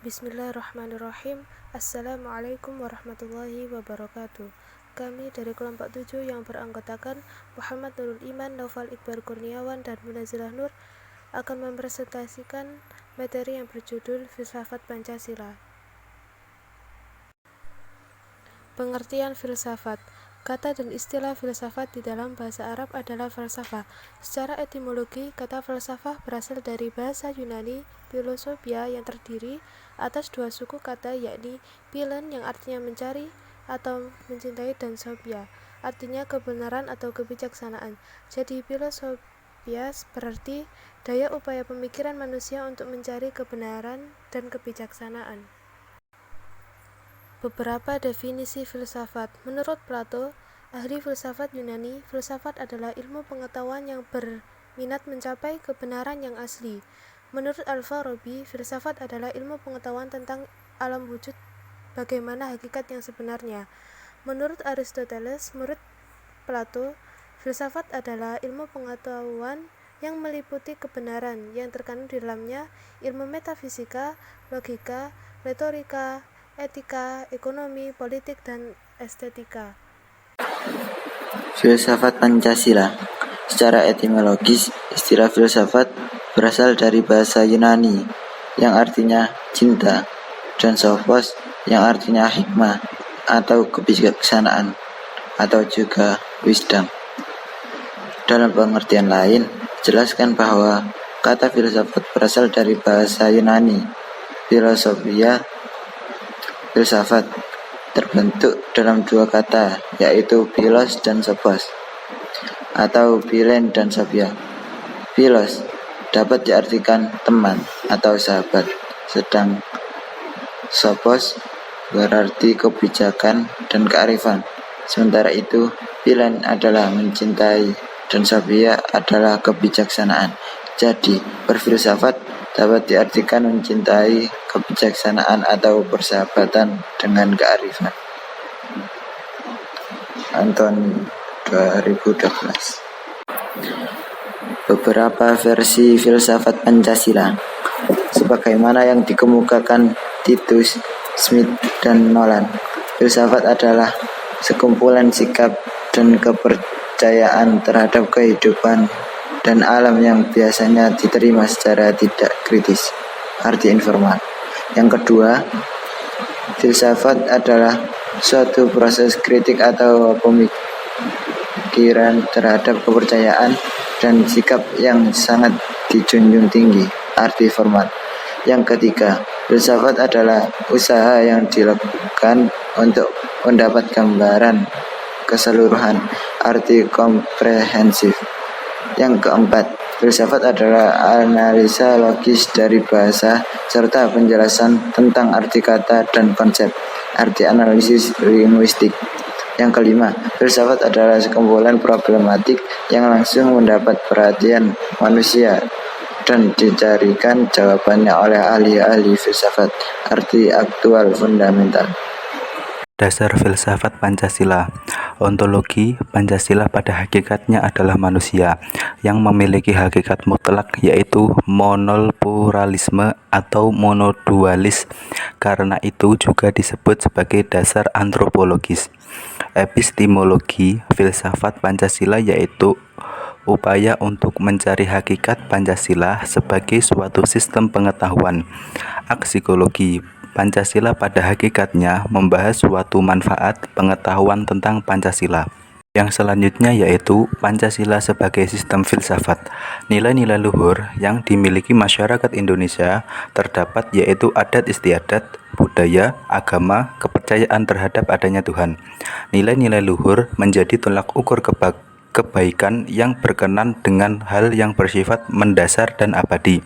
Bismillahirrahmanirrahim. Assalamualaikum warahmatullahi wabarakatuh. Kami dari kelompok 7 yang beranggotakan Muhammad Nurul Iman, Naufal Iqbal Kurniawan, dan Munazilah Nur akan mempresentasikan materi yang berjudul Filsafat Pancasila. Pengertian filsafat. Kata dan istilah filsafat di dalam bahasa Arab adalah falsafah. Secara etimologi, kata falsafah berasal dari bahasa Yunani philosophia yang terdiri atas dua suku kata, yakni philen yang artinya mencari atau mencintai dan sophia artinya kebenaran atau kebijaksanaan. Jadi philosophia berarti daya upaya pemikiran manusia untuk mencari kebenaran dan kebijaksanaan. Beberapa definisi filsafat. Menurut Plato, ahli filsafat Yunani, filsafat adalah ilmu pengetahuan yang berminat mencapai kebenaran yang asli. Menurut Al-Farabi, filsafat adalah ilmu pengetahuan tentang alam wujud, bagaimana hakikat yang sebenarnya. Menurut Aristoteles, murid Plato, filsafat adalah ilmu pengetahuan yang meliputi kebenaran yang terkandung di dalamnya, ilmu metafisika, logika, retorika, etika, ekonomi, politik, dan estetika. Filsafat Pancasila. Secara etimologis, istilah filsafat berasal dari bahasa Yunani yang artinya cinta dan sophos yang artinya hikmah atau kebijaksanaan atau juga wisdom. Dalam pengertian lain, jelaskan bahwa kata filsafat berasal dari bahasa Yunani philosophia. Filsafat terbentuk dalam dua kata, yaitu philos dan sophos, atau philen dan sophia. Philos dapat diartikan teman atau sahabat, sedang sophos berarti kebijakan dan kearifan. Sementara itu, philen adalah mencintai dan sophia adalah kebijaksanaan. Jadi, berfilsafat dapat diartikan mencintai kebijaksanaan atau persahabatan dengan kearifan. Anton 2012. Beberapa versi filsafat Pancasila sebagaimana yang dikemukakan Titus, Smith, dan Nolan. Filsafat adalah sekumpulan sikap dan kepercayaan terhadap kehidupan dan alam yang biasanya diterima secara tidak kritis. Arti informal. Yang kedua, filsafat adalah suatu proses kritik atau pemikiran terhadap kepercayaan dan sikap yang sangat dijunjung tinggi. Arti formal. Yang ketiga, filsafat adalah usaha yang dilakukan untuk mendapat gambaran keseluruhan. Arti komprehensif. Yang keempat, filsafat adalah analisa logis dari bahasa serta penjelasan tentang arti kata dan konsep. Arti analisis linguistik. Yang kelima, filsafat adalah sekumpulan problematik yang langsung mendapat perhatian manusia dan dicarikan jawabannya oleh ahli-ahli filsafat. Arti aktual fundamental. Dasar filsafat Pancasila. Ontologi Pancasila pada hakikatnya adalah manusia yang memiliki hakikat mutlak, yaitu monopluralisme atau monodualis. Karena itu juga disebut sebagai dasar antropologis. Epistemologi filsafat Pancasila yaitu upaya untuk mencari hakikat Pancasila sebagai suatu sistem pengetahuan. Aksikologi Pancasila pada hakikatnya membahas suatu manfaat pengetahuan tentang Pancasila. Yang selanjutnya yaitu Pancasila sebagai sistem filsafat. Nilai-nilai luhur yang dimiliki masyarakat Indonesia terdapat yaitu adat istiadat, budaya, agama, kepercayaan terhadap adanya Tuhan. Nilai-nilai luhur menjadi tolak ukur kebaikan yang berkenan dengan hal yang bersifat mendasar dan abadi,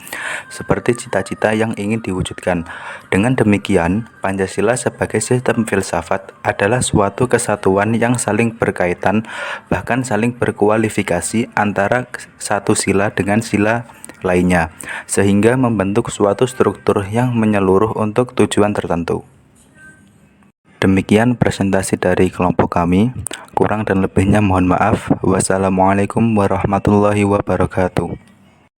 seperti cita-cita yang ingin diwujudkan. Dengan demikian, Pancasila sebagai sistem filsafat adalah suatu kesatuan yang saling berkaitan, bahkan saling berkualifikasi antara satu sila dengan sila lainnya, sehingga membentuk suatu struktur yang menyeluruh untuk tujuan tertentu. Demikian presentasi dari kelompok kami. Kurang dan lebihnya mohon maaf. Wassalamualaikum warahmatullahi wabarakatuh.